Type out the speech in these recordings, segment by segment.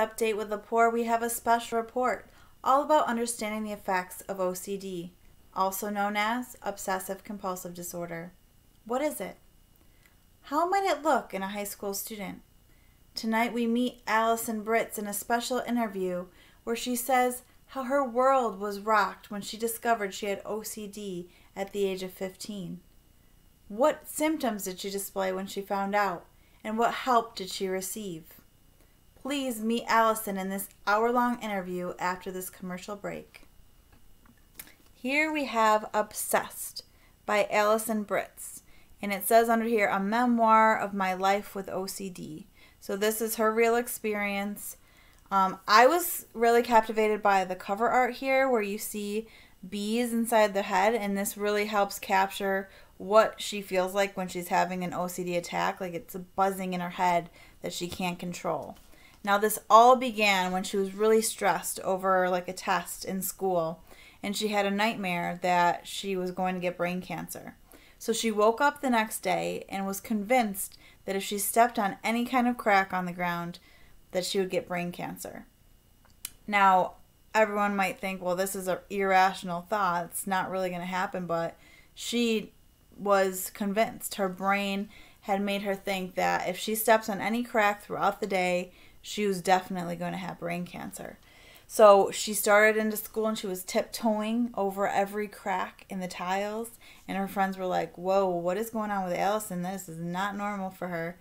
update with the poor, we have a special report all about understanding the effects of OCD, also known as obsessive compulsive disorder. What is it? How might it look in a high school student? Tonight we meet Allison Britz in a special interview where she says how her world was rocked when she discovered she had OCD at the age of 15. What symptoms did she display when she found out, and what help did she receive? Please meet Allison in this hour-long interview after this commercial break. Here we have Obsessed by Allison Britz, and it says under here, a memoir of my life with OCD. So this is her real experience. I was really captivated by the cover art here where you see bees inside the head, and this really helps capture what she feels like when she's having an OCD attack. Like it's a buzzing in her head that she can't control. Now this all began when she was really stressed over like a test in school, and she had a nightmare that she was going to get brain cancer. So she woke up the next day and was convinced that if she stepped on any kind of crack on the ground that she would get brain cancer. Now everyone might think, well, this is an irrational thought, it's not really going to happen, but she was convinced. Her brain had made her think that if she steps on any crack throughout the day, she was definitely going to have brain cancer. So she started into school and she was tiptoeing over every crack in the tiles, and her friends were like, whoa, what is going on with Allison? This is not normal for her.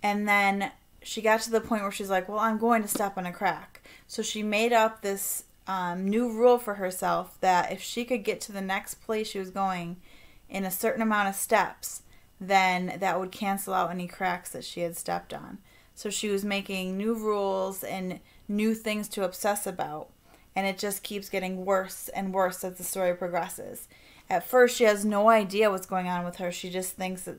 And then she got to the point where she's like, well, I'm going to step on a crack. So she made up this new rule for herself that if she could get to the next place she was going in a certain amount of steps, then that would cancel out any cracks that she had stepped on. So she was making new rules and new things to obsess about, and it just keeps getting worse and worse as the story progresses. At first, she has no idea what's going on with her. She just thinks that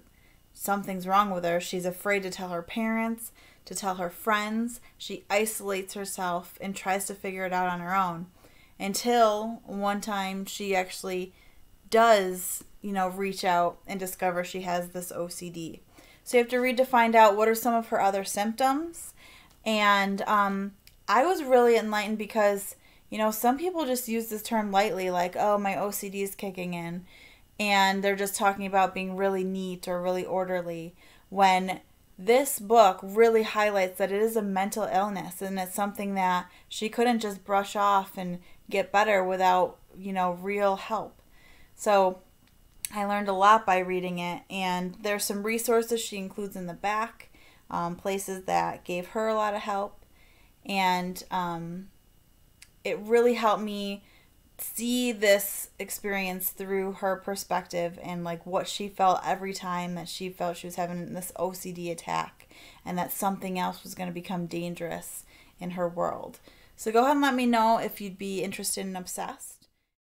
something's wrong with her. She's afraid to tell her parents, to tell her friends. She isolates herself and tries to figure it out on her own, until one time she actually does, reach out and discover she has this OCD. So you have to read to find out what are some of her other symptoms. And I was really enlightened because, some people just use this term lightly, like, oh, my OCD is kicking in. And they're just talking about being really neat or really orderly, when this book really highlights that it is a mental illness, and it's something that she couldn't just brush off and get better without, real help. So I learned a lot by reading it, and there's some resources she includes in the back, places that gave her a lot of help, and it really helped me see this experience through her perspective and like what she felt every time that she felt she was having this OCD attack and that something else was going to become dangerous in her world. So go ahead and let me know if you'd be interested in Obsessed.